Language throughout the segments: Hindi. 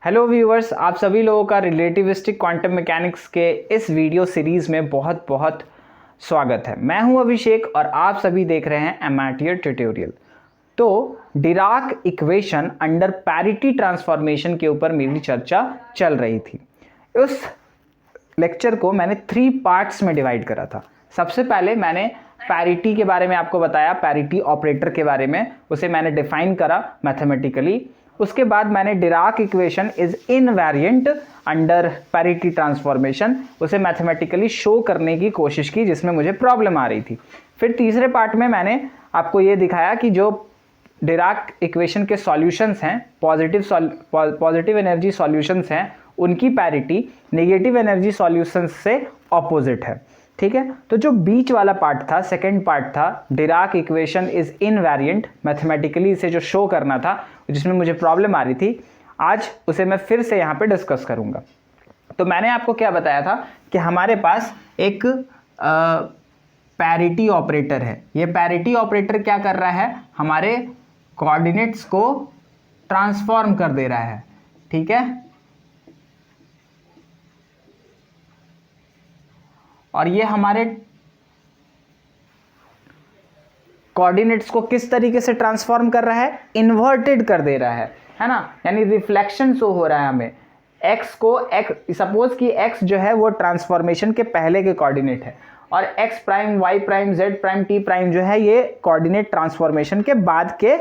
हेलो व्यूअर्स, आप सभी लोगों का रिलेटिविस्टिक क्वांटम मैकेनिक्स के इस वीडियो सीरीज़ में बहुत बहुत स्वागत है। मैं हूं अभिषेक और आप सभी देख रहे हैं एमेटियर ट्यूटोरियल। तो Dirac equation under parity transformation के ऊपर मेरी चर्चा चल रही थी। उस लेक्चर को मैंने 3 पार्ट्स में डिवाइड करा था। सबसे पहले मैंने पैरिटी के बारे में आपको बताया, पैरिटी ऑपरेटर के बारे में, उसे मैंने डिफाइन करा मैथमेटिकली। उसके बाद मैंने Dirac equation is invariant under parity transformation, उसे मैथमेटिकली शो करने की कोशिश की जिसमें मुझे प्रॉब्लम आ रही थी। फिर तीसरे पार्ट में मैंने आपको ये दिखाया कि जो डिराक इक्वेशन के सॉल्यूशंस हैं, पॉजिटिव एनर्जी सॉल्यूशंस हैं, उनकी पैरिटी नेगेटिव एनर्जी सॉल्यूशंस से ऑपोजिट है। ठीक है, तो जो बीच वाला पार्ट था, सेकंड पार्ट था, Dirac equation is invariant, mathematically इसे जो शो करना था जिसमें मुझे प्रॉब्लम आ रही थी, आज उसे मैं फिर से यहाँ पे डिस्कस करूँगा। तो मैंने आपको क्या बताया था कि हमारे पास एक पैरिटी ऑपरेटर है। ये पैरिटी ऑपरेटर क्या कर रहा है, हमारे कोऑर्डिनेट्स को ट्रांसफॉर्म कर दे रहा है। ठीक है, और ये हमारे कोऑर्डिनेट्स को किस तरीके से ट्रांसफॉर्म कर रहा है, इन्वर्टेड कर दे रहा है ना, यानी रिफ्लेक्शन शो हो रहा है हमें। x को सपोज कि x जो है वो ट्रांसफॉर्मेशन के पहले के कोऑर्डिनेट है और x prime, y prime, z prime, t prime जो है ये कोऑर्डिनेट ट्रांसफॉर्मेशन के बाद के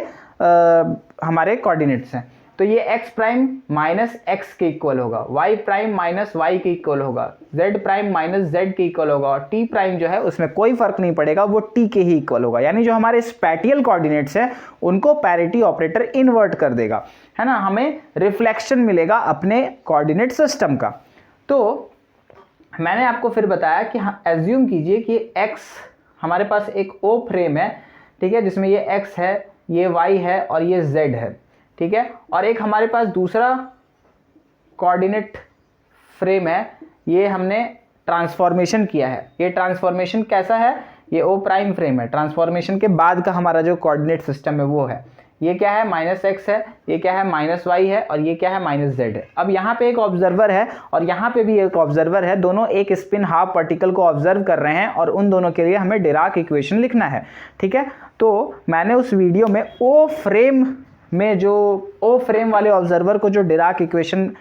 हमारे कोऑर्डिनेट्स हैं। तो ये x प्राइम माइनस x के इक्वल होगा, y प्राइम माइनस y के इक्वल होगा, z प्राइम माइनस z के इक्वल होगा, और t प्राइम जो है उसमें कोई फर्क नहीं पड़ेगा, वो t के ही इक्वल होगा। यानी जो हमारे स्पैटियल कोऑर्डिनेट्स हैं उनको पैरिटी ऑपरेटर इन्वर्ट कर देगा, है ना, हमें रिफ्लेक्शन मिलेगा अपने कोऑर्डिनेट सिस्टम का। तो मैंने आपको फिर बताया कि एज्यूम कीजिए कि x हमारे पास एक O फ्रेम है, ठीक है, जिसमें ये x है, ये y है और ये z है। ठीक है, और एक हमारे पास दूसरा कोऑर्डिनेट फ्रेम है, ये हमने ट्रांसफॉर्मेशन किया है। ये ट्रांसफॉर्मेशन कैसा है, ये O प्राइम फ्रेम है, ट्रांसफॉर्मेशन के बाद का हमारा जो कोऑर्डिनेट सिस्टम है वो है। ये क्या है, माइनस x है, ये क्या है, माइनस y है, और ये क्या है, माइनस z है। अब यहाँ पे एक ऑब्जर्वर है और यहाँ पे भी एक ऑब्जर्वर है, दोनों एक स्पिन हाफ पार्टिकल को ऑब्जर्व कर रहे हैं और उन दोनों के लिए हमें डिराक इक्वेशन लिखना है। ठीक है, तो मैंने उस वीडियो में O फ्रेम में जो O फ्रेम वाले ऑब्जर्वर को जो डिराक इक्वेशन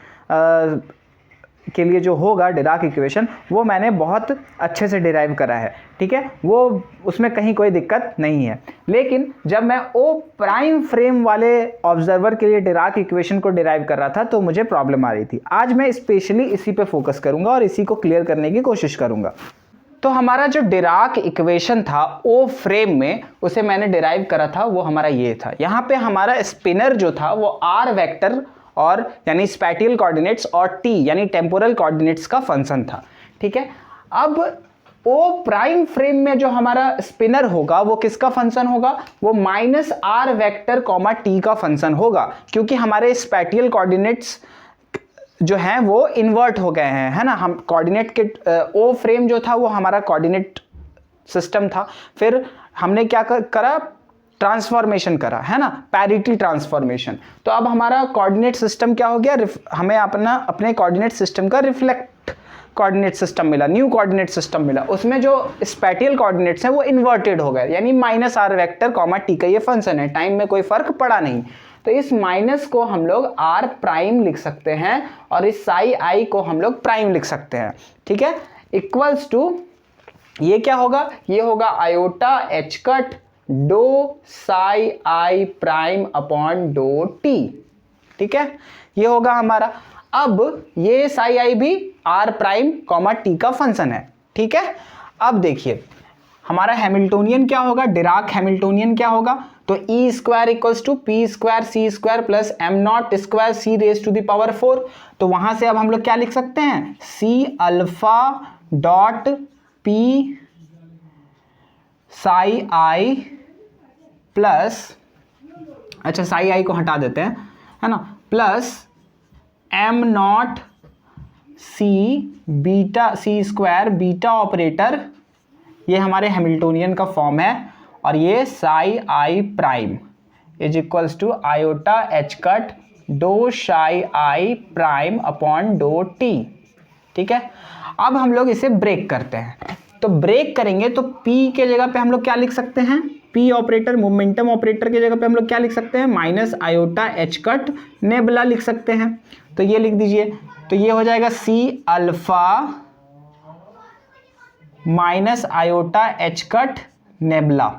के लिए जो होगा डिराक इक्वेशन, वो मैंने बहुत अच्छे से डिराइव करा है। ठीक है, वो उसमें कहीं कोई दिक्कत नहीं है। लेकिन जब मैं O प्राइम फ्रेम वाले ऑब्जर्वर के लिए डिराक इक्वेशन को डिराइव कर रहा था तो मुझे प्रॉब्लम आ रही थी। आज मैं स्पेशली इसी पे फोकस करूंगा और इसी को क्लियर करने की कोशिश करूंगा। तो हमारा जो डिराक इक्वेशन था O फ्रेम में, उसे मैंने डिराइव करा था, वो हमारा ये था। यहाँ पे हमारा स्पिनर जो था वो r वेक्टर और यानी स्पैटियल कोऑर्डिनेट्स और t यानी टेम्पोरल कोऑर्डिनेट्स का फंक्शन था। ठीक है, अब O प्राइम फ्रेम में जो हमारा स्पिनर होगा वो किसका फंक्शन होगा, वो minus r vector comma t का फंक्शन होगा, क्योंकि हमारे स्पैटियल कोऑर्डिनेट्स जो हैं वो इन्वर्ट हो गए हैं, है ना। हम कोऑर्डिनेट के O फ्रेम जो था वो हमारा कोऑर्डिनेट सिस्टम था, फिर हमने क्या करा, ट्रांसफॉर्मेशन करा, है ना, पैरिटी ट्रांसफॉर्मेशन। तो अब हमारा कोऑर्डिनेट सिस्टम क्या हो गया, हमें अपने कोऑर्डिनेट सिस्टम का रिफ्लेक्ट कोऑर्डिनेट सिस्टम मिला, न्यू कोऑर्डिनेट सिस्टम मिला। उसमें जो स्पैटियल कोऑर्डिनेट्स हैं वो इन्वर्टेड हो गए, यानी minus r vector comma t का ये फंक्शन है, टाइम में कोई फर्क पड़ा नहीं। तो इस माइनस को हम लोग r प्राइम लिख सकते हैं और इस साई i को हम लोग प्राइम लिख सकते हैं। ठीक है, इक्वल्स टू ये क्या होगा, ये होगा आयोटा h कट डो साई i प्राइम अपॉन डो t। ठीक है, ये होगा हमारा। अब ये साई i भी r प्राइम कॉमा t का फंक्शन है। ठीक है, अब देखिए हमारा हैमिल्टोनियन क्या होगा, डिराक हैमिल्टोनियन क्या होगा, तो E square equals to P square C square plus M naught square C raise to the power 4। तो वहां से अब हम लोग क्या लिख सकते हैं, C alpha dot P psi I plus, अच्छा साई आई को हटा देते हैं, है ना, plus M naught C beta C square beta operator, ये हमारे हैमिल्टोनियन का फॉर्म है, और ये psi I prime is equals to iota H cut डो साई आई प्राइम अपॉन डो टी। ठीक है, अब हम लोग इसे ब्रेक करते हैं। तो ब्रेक करेंगे तो P के जगह पे हम लोग क्या लिख सकते हैं, P ऑपरेटर मोमेंटम ऑपरेटर के जगह पे हम लोग क्या लिख सकते हैं, minus iota H cut nebula लिख सकते हैं। तो ये लिख दीजिए, तो ये हो जाएगा C alpha minus iota H cut nebula.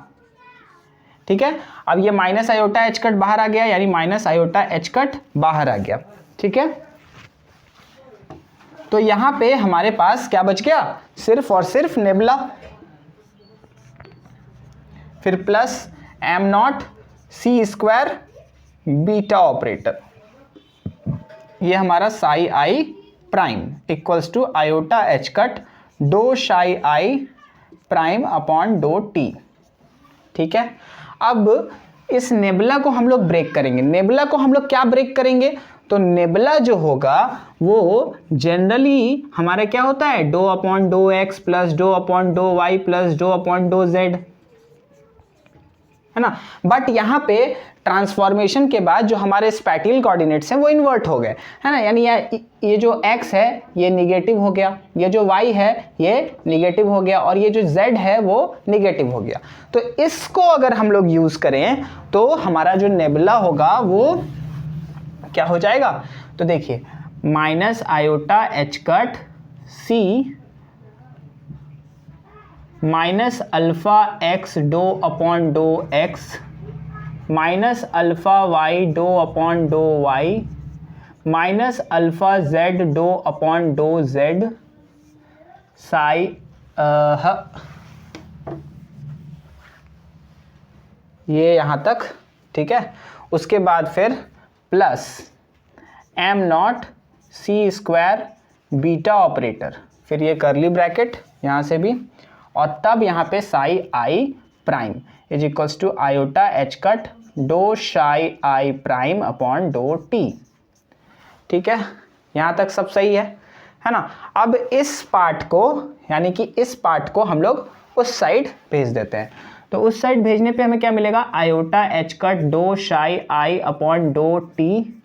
ठीक है, अब ये माइनस आयोटा एच कट बाहर आ गया, यानी माइनस आयोटा एच कट बाहर आ गया। ठीक है, तो यहां पे हमारे पास क्या बच गया, सिर्फ और सिर्फ नेबुला। फिर plus M naught C square beta operator, ये हमारा psi I prime equals to iota H cut डो साई आई प्राइम अपॉन डो टी। ठीक है, अब इस नेबुला को हम लोग ब्रेक करेंगे। नेबुला को हम लोग क्या ब्रेक करेंगे, तो नेबुला जो होगा वो जनरली हमारा क्या होता है, डो अपॉन डो एक्स प्लस डो अपॉन डो वाई प्लस डो अपॉन डो जेड, है ना। बट यहाँ पे ट्रांसफॉर्मेशन के बाद जो हमारे स्पैटियल कोऑर्डिनेट्स हैं वो इन्वर्ट हो गए, है ना। यानी ये जो x है ये निगेटिव हो गया, ये जो y है ये निगेटिव हो गया, और ये जो z है वो निगेटिव हो गया। तो इसको अगर हम लोग यूज करें तो हमारा जो नेबुला होगा वो क्या हो जाएगा, तो देखिए minus iota H cut C minus alpha X डो अपॉन डो एक्स माइनस अल्फा वाई डो अपॉन डो वाई माइनस अल्फा जेड डो अपॉन डो जेड साई ये यहां तक। ठीक है, उसके बाद फिर plus M naught C square beta operator, फिर ये करली ब्रैकेट यहां से भी, और तब यहाँ पे psi I prime is equals to iota H cut डो साई आई प्राइम अपॉन डो टी। ठीक है, यहाँ तक सब सही है ना। अब इस पार्ट को, यानी कि इस पार्ट को हम लोग उस साइड भेज देते हैं। तो उस साइड भेजने पे हमें क्या मिलेगा, आयोटा एच कट डो साई आई अपॉन डो टी,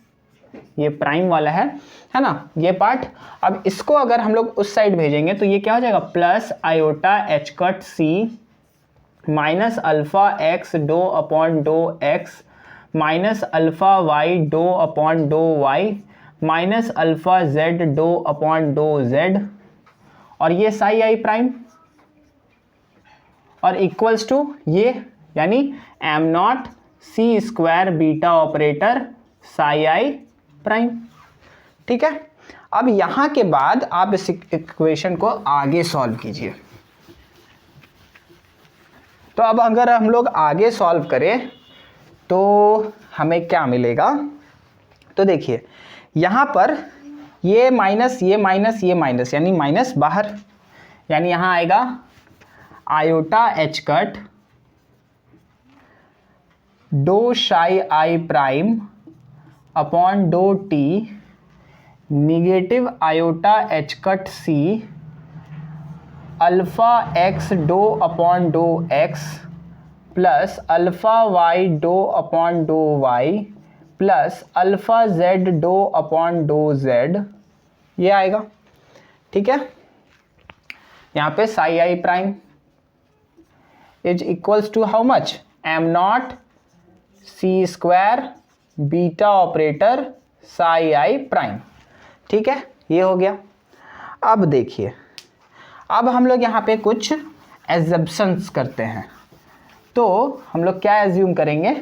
ये प्राइम वाला है ना ये पार्ट। अब इसको अगर हम लोग उस साइड भेजेंगे तो ये क्या हो जाएगा, plus iota H cut C minus alpha X डो अपॉन डो एक्स माइनस अल्फा वाई डो अपॉन डो वाई माइनस अल्फा जेड डो अपॉन डो जेड, और ये साई आई प्राइम, और इक्वल्स टू ये यानी M naught C square beta operator psi I prime. ठीक है, अब यहां के बाद आप इस इक्वेशन को आगे सॉल्व कीजिए। तो अब अगर हम लोग आगे सॉल्व करें तो हमें क्या मिलेगा, तो देखिए यहां पर ये माइनस ये माइनस ये माइनस, यानी माइनस बाहर, यानी यहां आएगा आयोटा एच कट डो साई आई प्राइम अपॉन डो T negative iota H cut C alpha X डो अपॉन डो एक्स प्लस अल्फा वाई डो अपॉन डो वाई प्लस अल्फा जेड डो अपॉन डो जेड, ये आएगा। ठीक है, यहाँ पे psi I prime is equals to how much, M naught C square beta operator psi I prime. ठीक है, ये हो गया। अब देखिए, अब हम लोग यहाँ पे कुछ एजम्पशंस करते हैं। तो हम लोग क्या एज्यूम करेंगे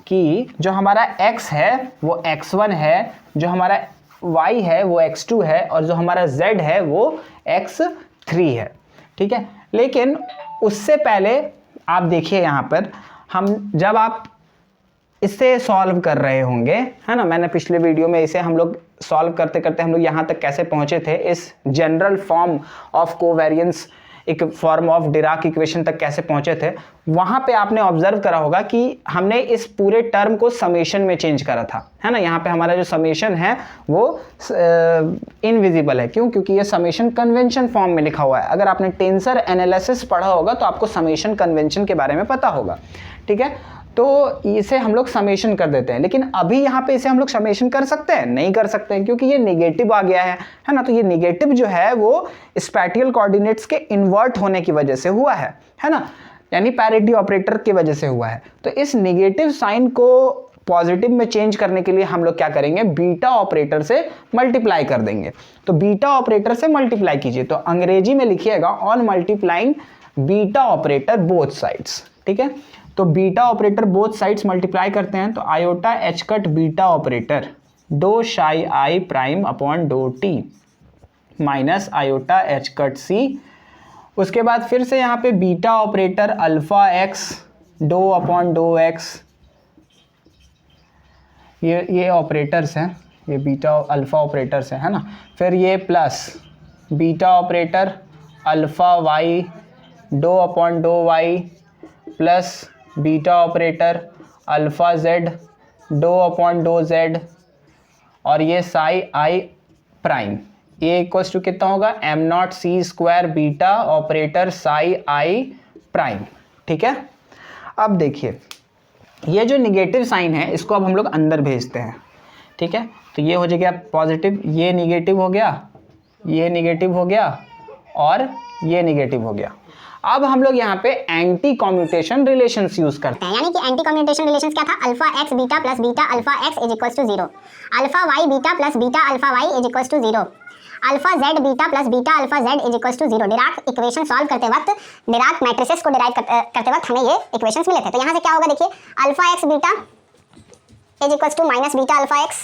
कि जो हमारा x है वो x1 है, जो हमारा y है वो x2 है, और जो हमारा z है वो x3 है। ठीक है, लेकिन उससे पहले आप देखिए यहाँ पर जब आप इसे सॉल्व कर रहे होंगे, है ना, मैंने पिछले वीडियो में इसे हम लोग सॉल्व करते करते हम लोग यहाँ तक कैसे पहुंचे थे, इस जनरल फॉर्म ऑफ कोवेरिएंस एक फॉर्म ऑफ डिराक इक्वेशन तक कैसे पहुंचे थे। वहां पे आपने ऑब्जर्व करा होगा कि हमने इस पूरे टर्म को समेशन में चेंज करा था, है ना। यहाँ पे हमारा जो समेशन है वो इनविजिबल है, क्यों, क्योंकि ये समेशन कन्वेंशन फॉर्म में लिखा हुआ है। अगर आपने टेंसर एनालिसिस पढ़ा होगा तो आपको समेशन कन्वेंशन के बारे में पता होगा। ठीक है, तो इसे हम लोग समेशन कर देते हैं। लेकिन अभी यहाँ पे इसे हम लोग समेशन कर सकते हैं? नहीं कर सकते हैं, क्योंकि ये नेगेटिव आ गया है ना। तो ये नेगेटिव जो है वो स्पैटियल कोऑर्डिनेट्स के इन्वर्ट होने की वजह से हुआ है ना, यानी पैरिटी ऑपरेटर की वजह से हुआ है। तो इस नेगेटिव साइन को पॉजिटिव में चेंज करने के लिए हम लोग क्या करेंगे, बीटा ऑपरेटर से मल्टीप्लाई कर देंगे। तो बीटा ऑपरेटर से मल्टीप्लाई कीजिए, तो अंग्रेजी में लिखिएगा on multiplying beta operator both sides. ठीक है, तो beta operator both sides multiply करते हैं, तो iota H cut beta operator डो शाई आई प्राइम अपॉन डो T minus iota H cut C. उसके बाद फिर से यहाँ पे बीटा ऑपरेटर अल्फा एक्स डो अपॉन डो एक्स, ये ऑपरेटर्स हैं, ये बीटा अल्फा ऑपरेटर्स हैं, है ना। फिर ये plus beta operator alpha Y डो अपॉन डो Y plus beta operator alpha Z डो अपॉन डो जेड, और ये साई आई प्राइम, ये इक्वल्स टू कितना होगा, M naught C square beta operator psi I prime. ठीक है, अब देखिए ये जो निगेटिव साइन है इसको अब हम लोग अंदर भेजते हैं। ठीक है, तो ये हो जाएगा पॉजिटिव, ये निगेटिव हो गया, ये निगेटिव हो गया और ये निगेटिव हो गया। अब हम लोग यहाँ पे एंटी कम्यूटेशन रिलेशंस यूज करते हैं, यानी कि एंटी कम्यूटेशन रिलेशंस क्या था, alpha X beta plus beta alpha X is equals to 0, alpha Y beta plus beta alpha Y is equals to 0, alpha Z beta plus beta alpha Z is equals to 0। Dirac equation solve करते वक्त, डिराक मैट्रिसेस को डिराइव करते वक्त हमें ये इक्वेशंस मिले थे। तो यहाँ से क्या होगा देखिए, alpha X beta is equals to minus beta alpha X,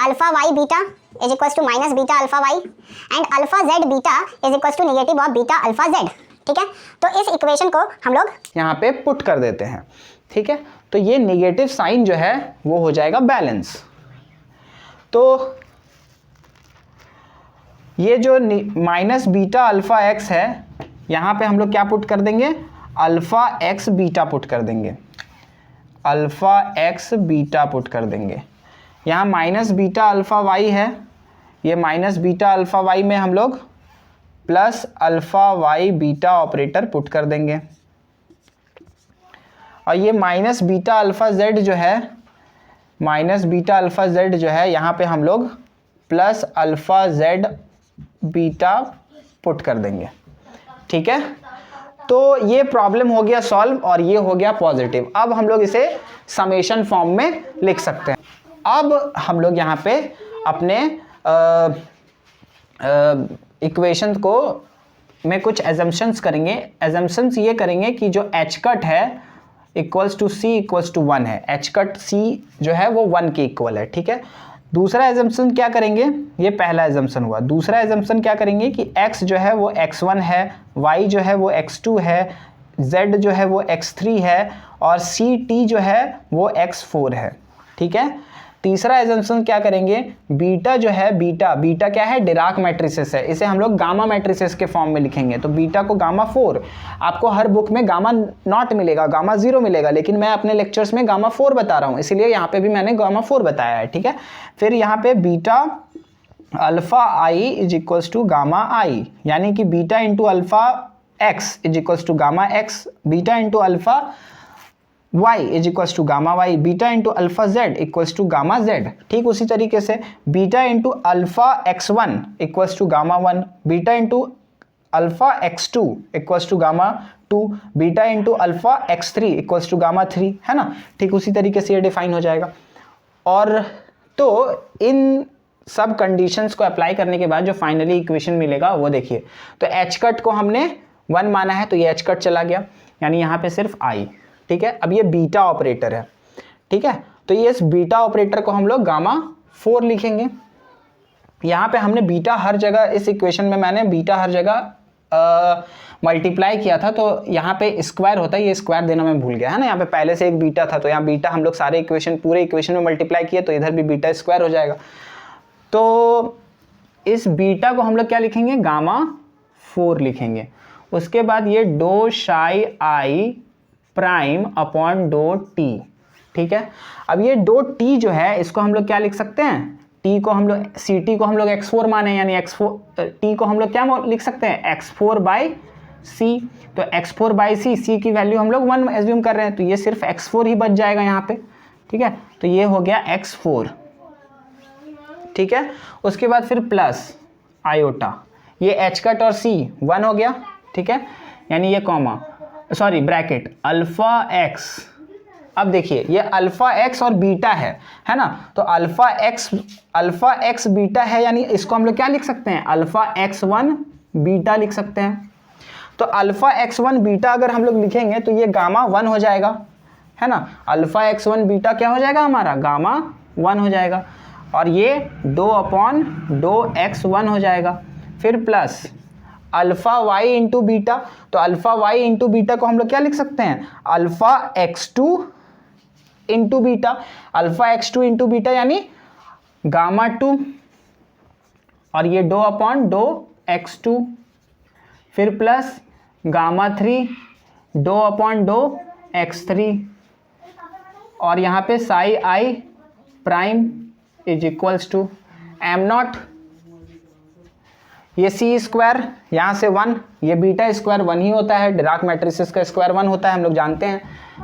alpha Y beta is equals to minus beta alpha Y and alpha Z beta is equals to negative of beta alpha Z. ठीक है, तो इस इक्वेशन को हम लोग यहाँ पे पुट कर देते हैं। ठीक है, तो ये नेगेटिव साइन जो है वो हो जाएगा बैलेंस। तो ये जो माइनस बीटा अल्फा एक्स है यहाँ पे हम लोग क्या पुट कर देंगे, अल्फा एक्स बीटा पुट कर देंगे, अल्फा एक्स बीटा पुट कर देंगे। यहाँ माइनस बीटा अल्फा वाई है, ये माइनस बीटा अल्फा वाई में हम लोग plus alpha Y beta operator put कर देंगे, और ये माइनस बीटा अल्फा जेड जो है, माइनस बीटा अल्फा जेड जो है यहाँ पे हम लोग plus alpha Z beta put कर देंगे। ठीक है, तो ये प्रॉब्लम हो गया सॉल्व और ये हो गया पॉजिटिव। अब हम लोग इसे समेशन फॉर्म में लिख सकते हैं। अब हम लोग यहाँ पे अपने इक्वेशन को में कुछ एजम्पशंस करेंगे। एजम्पशंस ये करेंगे कि जो एच कट है equals to C equals to 1 है, एच कट सी जो है वो 1 के इक्वल है। ठीक है, दूसरा एजम्पशन क्या करेंगे, ये पहला एजम्पशन हुआ। दूसरा एजम्पशन क्या करेंगे कि x जो है वो x1 है, y जो है वो x2 है, z जो है वो x3 है और ct जो है वो x4 है। ठीक है, तीसरा एजम्पशन क्या करेंगे, बीटा जो है, बीटा क्या है, डिराक मैट्रिसेस है, इसे हम लोग गामा मैट्रिसेस के फॉर्म में लिखेंगे। तो बीटा को गामा 4, आपको हर बुक में गामा नॉट मिलेगा, गामा 0 मिलेगा, लेकिन मैं अपने लेक्चर्स में गामा 4 बता रहा हूँ, इसीलिए यहाँ पे भी मैंने गामा 4 बताया है। ठीक है, फिर यहाँ पे beta alpha I is equals to gamma I, यानी कि beta into alpha X is equals to gamma X, beta into alpha y is equals to gamma y, beta into alpha z equals to gamma z। ठीक उसी तरीके से beta into alpha x1 equals to gamma 1, beta into alpha x2 equals to gamma 2, beta into alpha x3 equals to gamma 3, है ना। ठीक उसी तरीके से ये डिफाइन हो जाएगा। और तो इन सब कंडीशंस को अप्लाई करने के बाद जो फाइनली इक्वेशन मिलेगा वो देखिए, तो एच कट को हमने 1 माना है तो ये एच कट चला गया, यानी यहाँ पे सिर्फ आई। ठीक है, अब ये बीटा ऑपरेटर है। ठीक है, तो ये इस बीटा ऑपरेटर को हम लोग गामा 4 लिखेंगे। यहाँ पे हमने बीटा हर जगह, इस इक्वेशन में मैंने बीटा हर जगह मल्टीप्लाई किया था, तो यहाँ पे स्क्वायर होता है, ये स्क्वायर देना मैं भूल गया, है ना। यहाँ पे पहले से एक बीटा था, तो यहाँ बीटा हम लोग सारे इक्वेशन, पूरे इक्वेशन में मल्टीप्लाई किए, तो इधर भी बीटा स्क्वायर हो जाएगा। तो इस बीटा को हम लोग क्या लिखेंगे, गामा 4 लिखेंगे। उसके बाद ये डो शाई आई प्राइम अपॉन डो टी। ठीक है, अब ये डो टी जो है इसको हम लोग क्या लिख सकते हैं, टी को हम लोग, सी टी को हम लोग x4 माने, यानी x4 टी को हम लोग क्या लिख सकते हैं, x4 बाई सी, तो x4/c, सी की वैल्यू हम लोग 1 एज्यूम कर रहे हैं, तो ये सिर्फ x4 ही बच जाएगा यहाँ पे, ठीक है। तो ये हो गया x4, ठीक है। उसके बाद फिर प्लस आयोटा, ये h कट और c 1 हो गया, ठीक है, यानी ये comma sorry bracket alpha x। अब देखिए ये अल्फा x और बीटा है ना, तो अल्फा x बीटा है, यानी इसको हम लोग क्या लिख सकते हैं, अल्फा x1 बीटा लिख सकते हैं। तो अल्फा x1 बीटा अगर हम लोग लिखेंगे तो ये गामा 1 हो जाएगा, है ना, अल्फा x1 बीटा क्या हो जाएगा हमारा, गामा 1 हो जाएगा, और ये 2/2x1 हो जाएगा। फिर plus alpha y into beta, तो अल्फा y इंटू बीटा को हम लोग क्या लिख सकते हैं, alpha x2 into beta, alpha x2 into beta यानी गामा 2, और ये 2/2x2, फिर प्लस गामा 3 2/2x3, और यहाँ पे psi I prime is equals to m0, ये सी स्क्वायर यहाँ से 1, ये बीटा स्क्वायर 1 ही होता है, डिराक मैट्रिसेस का स्क्वायर 1 होता है, हम लोग जानते हैं,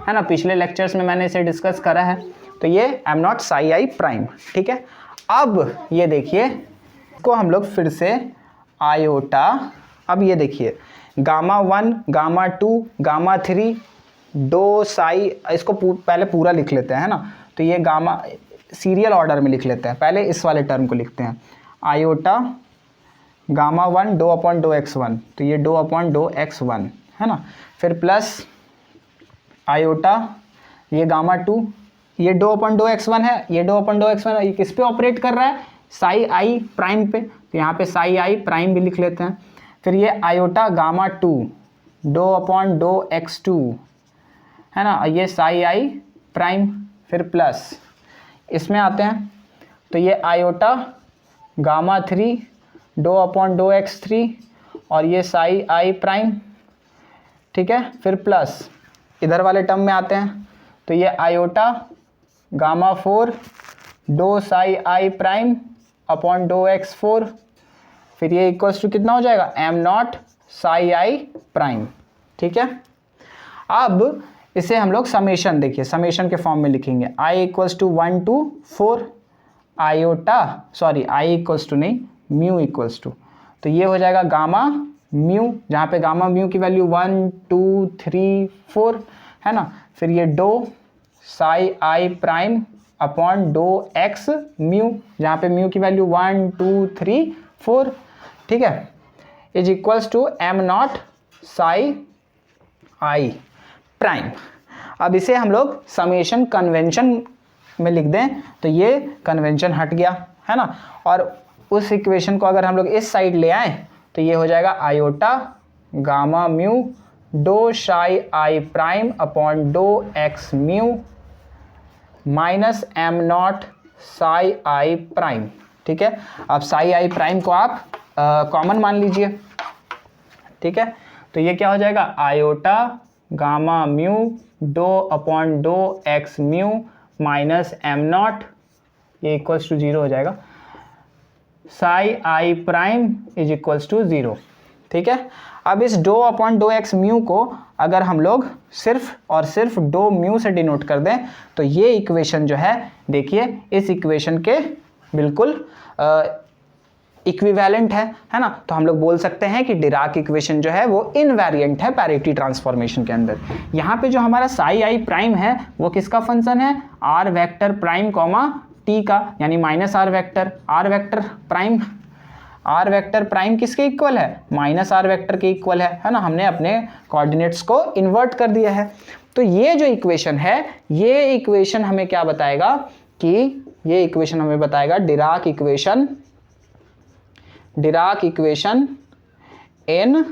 है ना, पिछले लेक्चर्स में मैंने इसे डिस्कस करा है। तो ये m0 साई आई प्राइम, ठीक है। अब ये देखिए को हम लोग फिर से आयोटा, अब ये देखिए गामा 1 गामा 2 गामा 3 2 साई, इसको पहले पूरा लिख लेते हैं, है ना, तो ये गामा सीरियल ऑर्डर में लिख लेते हैं, पहले इस वाले टर्म को लिखते हैं, आयोटा गामा 1 2/2x1, तो ये 2/2x1, है ना, फिर प्लस आयोटा ये गामा 2, ये 2/2x1 है, ये 2/2x1 है, ये किस पे ऑपरेट कर रहा है, साई आई प्राइम पे, तो यहाँ पे साई आई प्राइम भी लिख लेते हैं। फिर ये आयोटा गामा 2 2/2x2, है ना, ये साई आई प्राइम, फिर प्लस इसमें आते हैं, तो ये आयोटा गामा 3 2/2x3, और ये साई आई प्राइम, ठीक है, फिर प्लस इधर वाले टर्म में आते हैं, तो ये iota gamma 4 2 Sai I prime upon 2x4, फिर ये इक्वल्स टू कितना हो जाएगा, m0 साई आई प्राइम, ठीक है। अब इसे हम लोग समेशन, देखिए समेशन के फॉर्म में लिखेंगे, i equals to 1 to 4 iota, sorry i equals to नहीं, म्यू इक्वल्स टू, तो ये हो जाएगा गामा म्यू, जहाँ पे गामा म्यू की वैल्यू 1 2 3 4, है ना, फिर ये 2 Sai I prime upon 2x mu, जहाँ पे म्यू की वैल्यू 1 2 3 4, ठीक है, is equals to m0 psi I prime. अब इसे हम लोग समेशन कन्वेंशन में लिख दें तो ये कन्वेंशन हट गया, है ना, और उस इक्वेशन को अगर हम लोग इस साइड ले आए तो ये हो जाएगा iota gamma mu 2 Sai I prime upon 2x mu minus m0 psi I prime, ठीक है। अब साई आई प्राइम को आप कॉमन मान लीजिए, ठीक है, तो ये क्या हो जाएगा, iota gamma mu 2/2x mu minus m0, ये इक्वल्स टू 0 हो जाएगा, psi I prime is equals to 0, ठीक है। अब इस 2/2x म्यू को अगर हम लोग सिर्फ और सिर्फ 2 म्यू से डिनोट कर दें तो ये इक्वेशन जो है, देखिए इस इक्वेशन के बिल्कुल इक्विवेलेंट है ना, तो हम लोग बोल सकते हैं कि डिराक इक्वेशन जो है वो इनवेरिएंट है पैरिटी ट्रांसफॉर्मेशन के अंदर। यहाँ पे जो हमारा साई आई प्राइम है वो किसका फंक्शन है, R vector prime comma T का, यानी minus R vector, R vector prime किसके इक्वल है, माइनस आर वेक्टर के इक्वल है ना, हमने अपने कोऑर्डिनेट्स को इन्वर्ट कर दिया है। तो ये जो इक्वेशन है, ये इक्वेशन हमें क्या बताएगा कि ये इक्वेशन हमें बताएगा Dirac equation in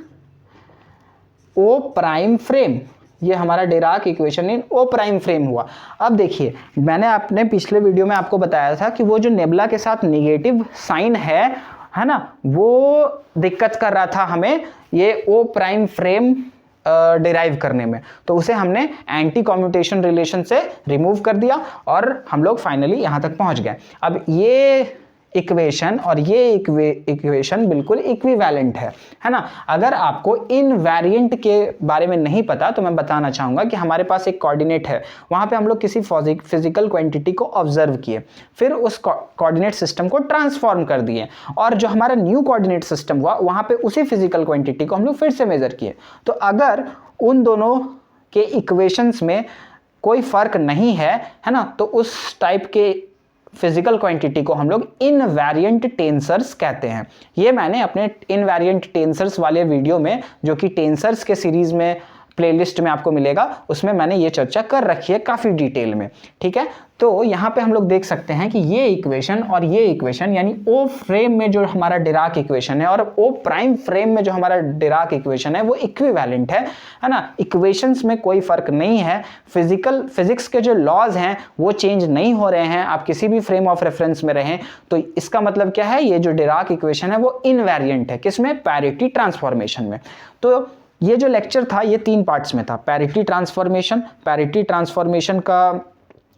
O prime frame, ये हमारा Dirac equation in O prime frame हुआ। अब देखिए मैंने अपने पिछले वीडियो में आपको बताया था कि वो जो नेबुला के साथ नेगेटिव साइन है ना, वो दिक्कत कर रहा था हमें ये ओ प्राइम फ्रेम डिराइव करने में, तो उसे हमने एंटी कम्यूटेशन रिलेशन से रिमूव कर दिया और हम लोग फाइनली यहाँ तक पहुँच गए। अब ये इक्वेशन और ये इक्वेशन बिल्कुल इक्विवेलेंट है ना। अगर आपको इनवेरिएंट के बारे में नहीं पता तो मैं बताना चाहूँगा कि हमारे पास एक कोऑर्डिनेट है, वहाँ पे हम लोग किसी फिजिकल क्वांटिटी को ऑब्जर्व किए, फिर उस कोऑर्डिनेट सिस्टम को ट्रांसफॉर्म कर दिए, और जो हमारा न्यू कोऑर्डिनेट सिस्टम हुआ वहाँ पे उसी फिजिकल क्वांटिटी को हम लोग फिर से मेजर किए। तो अगर उन दोनों के इक्वेशंस में कोई फर्क नहीं है ना, तो उस टाइप के फिजिकल क्वांटिटी को हम लोग इनवेरिएंट टेंसर्स कहते हैं। ये मैंने अपने इनवेरिएंट टेंसर्स वाले वीडियो में, जो कि टेंसर्स के सीरीज में प्लेलिस्ट में आपको मिलेगा, उसमें मैंने ये चर्चा कर रखी है काफ़ी डिटेल में, ठीक है। तो यहाँ पे हम लोग देख सकते हैं कि ये इक्वेशन और ये इक्वेशन, यानी ओ फ्रेम में जो हमारा डिराक इक्वेशन है और ओ प्राइम फ्रेम में जो हमारा डिराक इक्वेशन है, वो इक्विवेलेंट है ना। इक्वेशंस में कोई फर्क नहीं है, फिजिक्स के जो लॉज हैं वो चेंज नहीं हो रहे हैं, आप किसी भी फ्रेम ऑफ रेफरेंस में रहें। तो इसका मतलब क्या है, ये जो डिराक इक्वेशन है वो इनवेरिएंट है, किसमें, पैरिटी ट्रांसफॉर्मेशन में। तो ये जो लेक्चर था ये 3 पार्ट्स में था, पैरिटी ट्रांसफॉर्मेशन का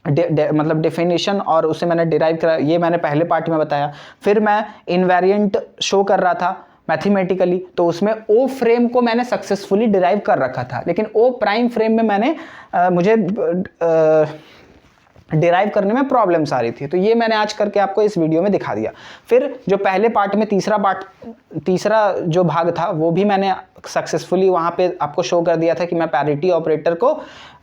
मतलब डेफिनेशन और उसे मैंने डिराइव करा, ये मैंने पहले पार्ट में बताया। फिर मैं इनवेरिएंट शो कर रहा था मैथमेटिकली, तो उसमें ओ फ्रेम को मैंने सक्सेसफुली डिराइव कर रखा था, लेकिन ओ प्राइम फ्रेम में मैंने मुझे डिराइव करने में प्रॉब्लम्स आ रही थी, तो ये मैंने आज करके आपको इस वीडियो में दिखा दिया। फिर जो पहले पार्ट में तीसरा जो भाग था वो भी मैंने सक्सेसफुली वहाँ पे आपको शो कर दिया था कि मैं पैरिटी ऑपरेटर को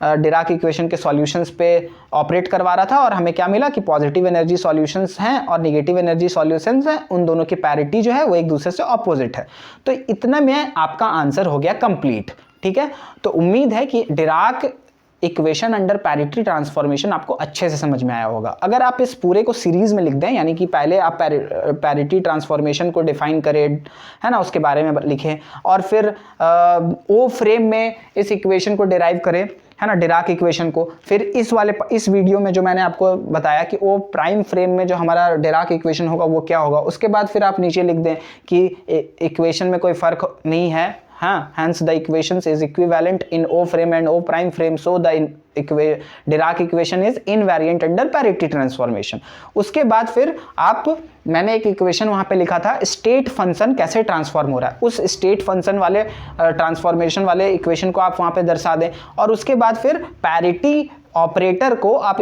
डिराक इक्वेशन के सॉल्यूशंस पे ऑपरेट करवा रहा था, और हमें क्या मिला कि पॉजिटिव एनर्जी सॉल्यूशंस हैं और निगेटिव एनर्जी सॉल्यूशंस हैं, उन दोनों की पैरिटी जो है वो एक दूसरे से ऑपोजिट है। तो इतना में आपका आंसर हो गया कंप्लीट, ठीक है। तो उम्मीद है कि Dirac equation under parity transformation आपको अच्छे से समझ में आया होगा। अगर आप इस पूरे को सीरीज में लिख दें, यानी कि पहले आप पैरिटी ट्रांसफॉर्मेशन को डिफाइन करें, है ना, उसके बारे में लिखें, और फिर ओ फ्रेम में इस इक्वेशन को डिराइव करें, है ना, डिराक इक्वेशन को। फिर इस वीडियो में जो मैंने आपको बताया कि ओ प्राइम फ्रेम में जो हमारा डिराक इक्वेशन होगा वो क्या होगा, उसके बाद फिर आप नीचे लिख दें कि इक्वेशन में कोई फर्क नहीं है, हाँ, hence the equations is equivalent in O frame and O prime frame, so the Dirac equation is invariant under parity transformation। उसके बाद फिर मैंने एक इक्वेशन वहाँ पे लिखा था, स्टेट फंक्शन कैसे ट्रांसफॉर्म हो रहा है, उस स्टेट फंक्शन वाले ट्रांसफॉर्मेशन वाले इक्वेशन को आप वहाँ पे दर्शा दें, और उसके बाद फिर पैरिटी ऑपरेटर को आप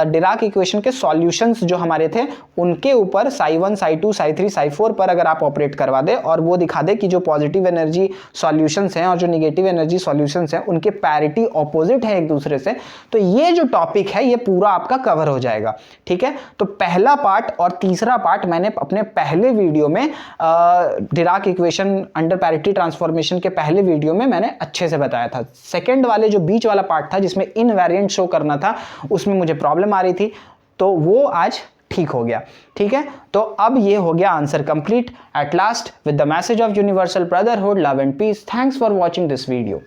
डिराक इक्वेशन के सॉल्यूशंस जो हमारे थे उनके ऊपर psi1 psi2 psi3 psi4 पर अगर आप ऑपरेट करवा दे और वो दिखा दे कि जो पॉजिटिव एनर्जी सॉल्यूशंस हैं और जो निगेटिव एनर्जी सॉल्यूशंस हैं उनके पैरिटी ऑपोजिट है एक दूसरे से, तो ये जो टॉपिक है ये पूरा आपका कवर हो जाएगा, ठीक है। तो पहला पार्ट और तीसरा पार्ट मैंने अपने पहले वीडियो में Dirac equation under parity transformation के पहले वीडियो में मैंने अच्छे से बताया था। सेकेंड वाले जो बीच वाला पार्ट था जिसमें इनवेरिएंट शो करना था, उसमें मुझे प्रॉब्लम आ रही थी, तो वो आज ठीक हो गया, ठीक है। तो अब ये हो गया answer complete at last with the message of universal brotherhood, love and peace. Thanks for watching this video.